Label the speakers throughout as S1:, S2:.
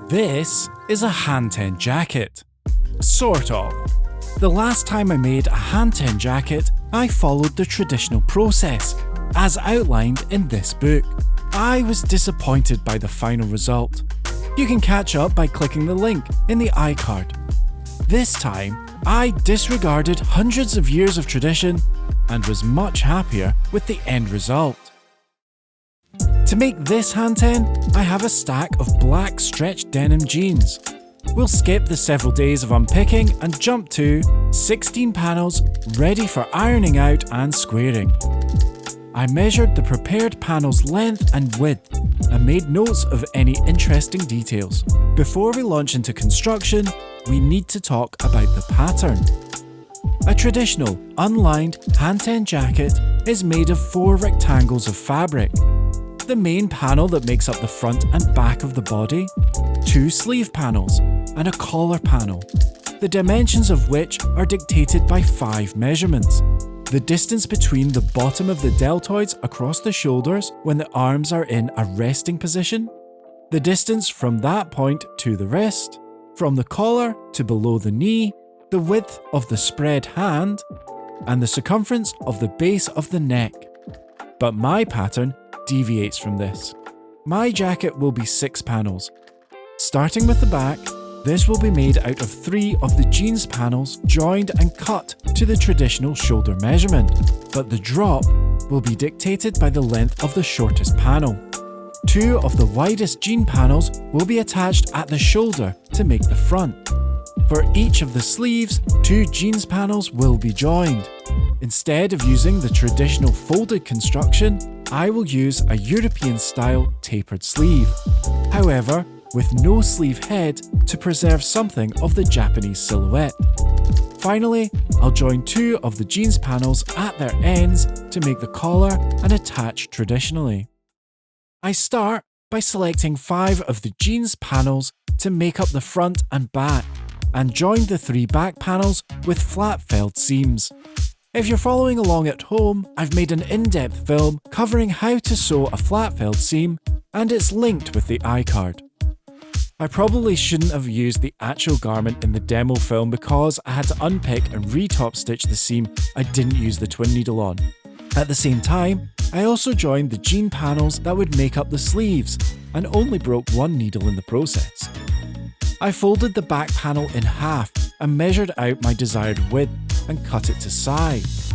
S1: This is a Hanten Jacket. Sort of. The last time I made a Hanten Jacket, I followed the traditional process, as outlined in this book. I was disappointed by the final result. You can catch up by clicking the link in the iCard. This time, I disregarded hundreds of years of tradition and was much happier with the end result. To make this Hanten, I have a stack of black stretched denim jeans. We'll skip the several days of unpicking and jump to 16 panels ready for ironing out and squaring. I measured the prepared panel's length and width and made notes of any interesting details. Before we launch into construction, we need to talk about the pattern. A traditional, unlined Hanten jacket is made of 4 rectangles of fabric. The main panel that makes up the front and back of the body, 2 sleeve panels, and a collar panel, the dimensions of which are dictated by 5 measurements. The distance between the bottom of the deltoids across the shoulders when the arms are in a resting position, the distance from that point to the wrist, from the collar to below the knee, the width of the spread hand, and the circumference of the base of the neck. But my pattern deviates from this. My jacket will be 6 panels. Starting with the back, this will be made out of 3 of the jeans panels joined and cut to the traditional shoulder measurement, but the drop will be dictated by the length of the shortest panel. 2 of the widest jean panels will be attached at the shoulder to make the front. For each of the sleeves, 2 jeans panels will be joined. Instead of using the traditional folded construction, I will use a European-style tapered sleeve. However, with no sleeve head to preserve something of the Japanese silhouette. Finally, I'll join 2 of the jeans panels at their ends to make the collar and attach traditionally. I start by selecting 5 of the jeans panels to make up the front and back, and join the 3 back panels with flat felled seams. If you're following along at home, I've made an in-depth film covering how to sew a flat felled seam, and it's linked with the iCard. I probably shouldn't have used the actual garment in the demo film because I had to unpick and re-top stitch the seam I didn't use the twin needle on. At the same time, I also joined the jean panels that would make up the sleeves, and only broke 1 needle in the process. I folded the back panel in half and measured out my desired width and cut it to size.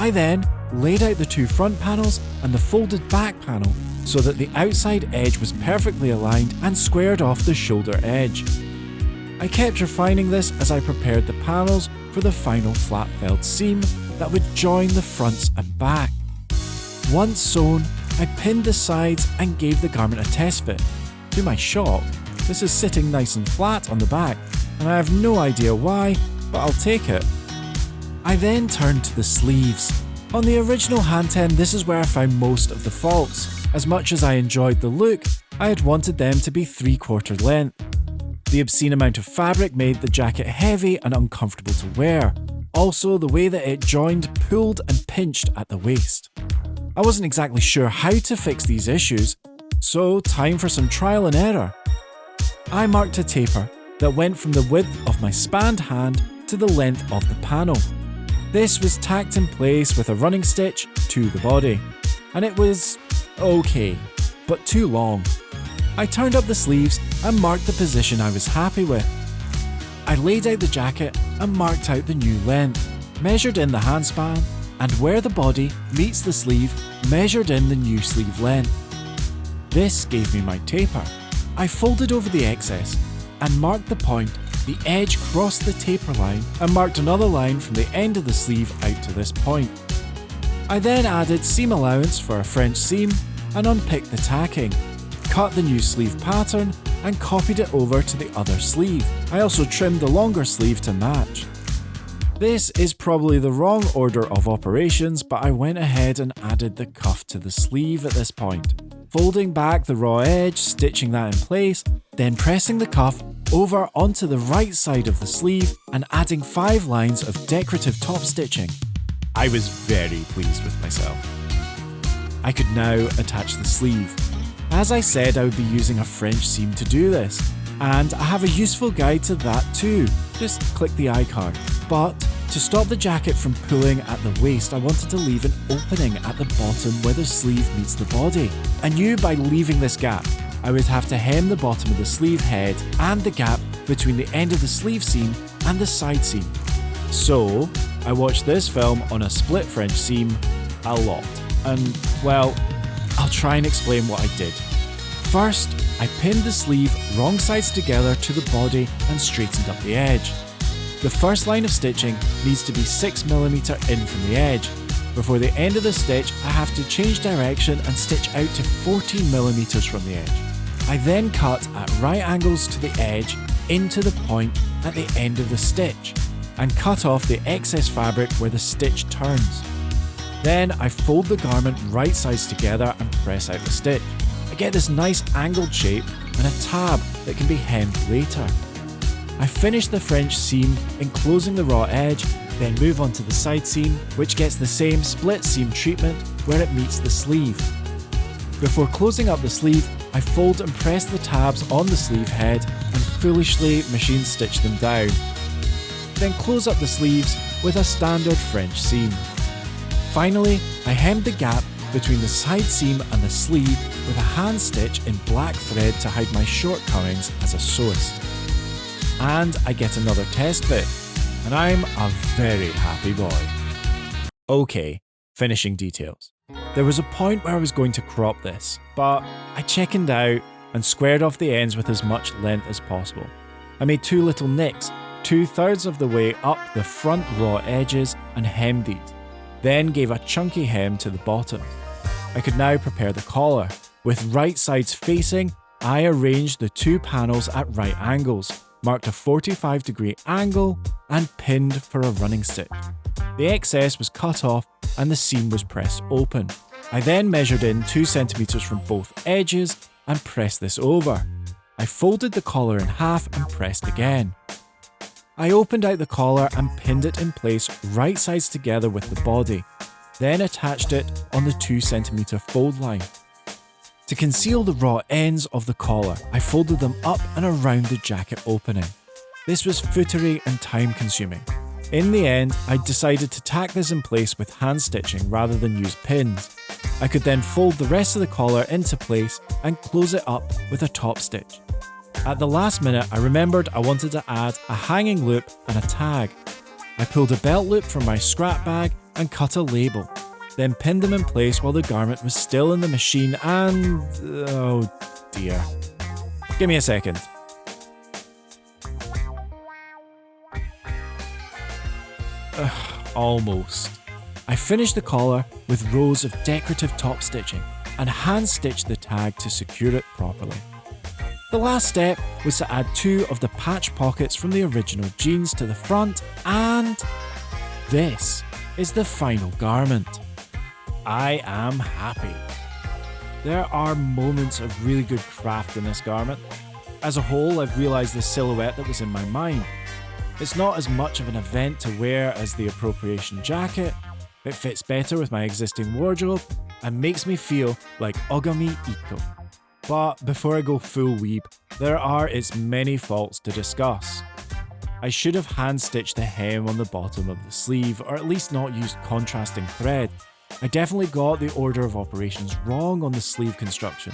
S1: I then laid out the 2 front panels and the folded back panel so that the outside edge was perfectly aligned and squared off the shoulder edge. I kept refining this as I prepared the panels for the final flat felled seam that would join the fronts and back. Once sewn, I pinned the sides and gave the garment a test fit. To my shock, this is sitting nice and flat on the back, and I have no idea why, but I'll take it. I then turned to the sleeves. On the original Hanten, this is where I found most of the faults. As much as I enjoyed the look, I had wanted them to be 3/4 length. The obscene amount of fabric made the jacket heavy and uncomfortable to wear. Also, the way that it joined, pulled and pinched at the waist. I wasn't exactly sure how to fix these issues, so time for some trial and error. I marked a taper that went from the width of my spanned hand to the length of the panel. This was tacked in place with a running stitch to the body, and it was okay, but too long. I turned up the sleeves and marked the position I was happy with. I laid out the jacket and marked out the new length, measured in the handspan, and where the body meets the sleeve, measured in the new sleeve length. This gave me my taper. I folded over the excess and marked the point. The edge crossed the taper line and marked another line from the end of the sleeve out to this point. I then added seam allowance for a French seam and unpicked the tacking, cut the new sleeve pattern and copied it over to the other sleeve. I also trimmed the longer sleeve to match. This is probably the wrong order of operations, but I went ahead and added the cuff to the sleeve at this point. Folding back the raw edge, stitching that in place, then pressing the cuff over onto the right side of the sleeve and adding 5 lines of decorative top stitching. I was very pleased with myself. I could now attach the sleeve. As I said, I would be using a French seam to do this. And I have a useful guide to that too. Just click the iCard. But to stop the jacket from pulling at the waist, I wanted to leave an opening at the bottom where the sleeve meets the body. I knew by leaving this gap, I would have to hem the bottom of the sleeve head and the gap between the end of the sleeve seam and the side seam. So, I watched this film on a split French seam a lot. And, well, I'll try and explain what I did. First, I pinned the sleeve wrong sides together to the body and straightened up the edge. The first line of stitching needs to be 6mm in from the edge. Before the end of the stitch, I have to change direction and stitch out to 14mm from the edge. I then cut at right angles to the edge into the point at the end of the stitch and cut off the excess fabric where the stitch turns. Then I fold the garment right sides together and press out the stitch. I get this nice angled shape and a tab that can be hemmed later. I finish the French seam enclosing the raw edge, then move on to the side seam, which gets the same split seam treatment where it meets the sleeve. Before closing up the sleeve, I fold and press the tabs on the sleeve head and foolishly machine stitch them down. Then close up the sleeves with a standard French seam. Finally, I hemmed the gap between the side seam and the sleeve with a hand stitch in black thread to hide my shortcomings as a sewist. And I get another test fit, and I'm a very happy boy. Okay, finishing details. There was a point where I was going to crop this, but I chickened out and squared off the ends with as much length as possible. I made 2 little nicks, 2/3 of the way up the front raw edges and hemmed these, then gave a chunky hem to the bottom. I could now prepare the collar. With right sides facing, I arranged the 2 panels at right angles, marked a 45-degree angle and pinned for a running stitch. The excess was cut off and the seam was pressed open. I then measured in 2 centimeters from both edges and pressed this over. I folded the collar in half and pressed again. I opened out the collar and pinned it in place right sides together with the body, then attached it on the 2 centimeter fold line. To conceal the raw ends of the collar, I folded them up and around the jacket opening. This was footery and time consuming. In the end, I decided to tack this in place with hand stitching rather than use pins. I could then fold the rest of the collar into place and close it up with a top stitch. At the last minute, I remembered I wanted to add a hanging loop and a tag. I pulled a belt loop from my scrap bag and cut a label, then pinned them in place while the garment was still in the machine and... oh dear. Give me a second. Almost. I finished the collar with rows of decorative top stitching and hand stitched the tag to secure it properly. The last step was to add 2 of the patch pockets from the original jeans to the front, and this is the final garment. I am happy. There are moments of really good craft in this garment. As a whole, I've realised the silhouette that was in my mind. It's not as much of an event to wear as the appropriation jacket, it fits better with my existing wardrobe and makes me feel like Ogami Ito. But before I go full weeb, there are its many faults to discuss. I should have hand-stitched the hem on the bottom of the sleeve, or at least not used contrasting thread. I definitely got the order of operations wrong on the sleeve construction.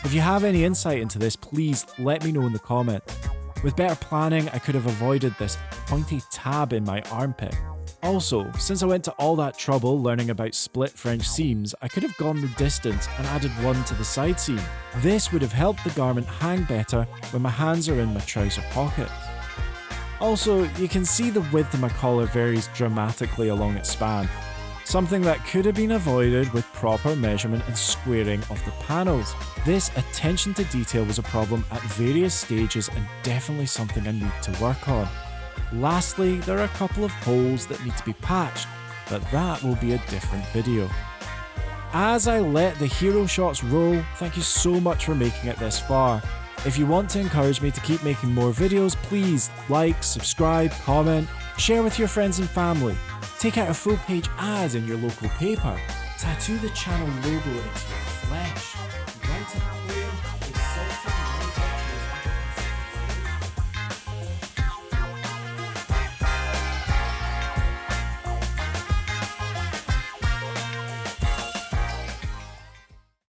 S1: If you have any insight into this, please let me know in the comments. With better planning, I could have avoided this pointy tab in my armpit. Also, since I went to all that trouble learning about split French seams, I could have gone the distance and added one to the side seam. This would have helped the garment hang better when my hands are in my trouser pockets. Also, you can see the width of my collar varies dramatically along its span, something that could have been avoided with proper measurement and squaring of the panels. This attention to detail was a problem at various stages and definitely something I need to work on. Lastly, there are a couple of holes that need to be patched, but that will be a different video. As I let the hero shots roll, thank you so much for making it this far. If you want to encourage me to keep making more videos, please like, subscribe, comment, share with your friends and family. Take out a full page ad in your local paper. Tattoo the channel logo into your flesh.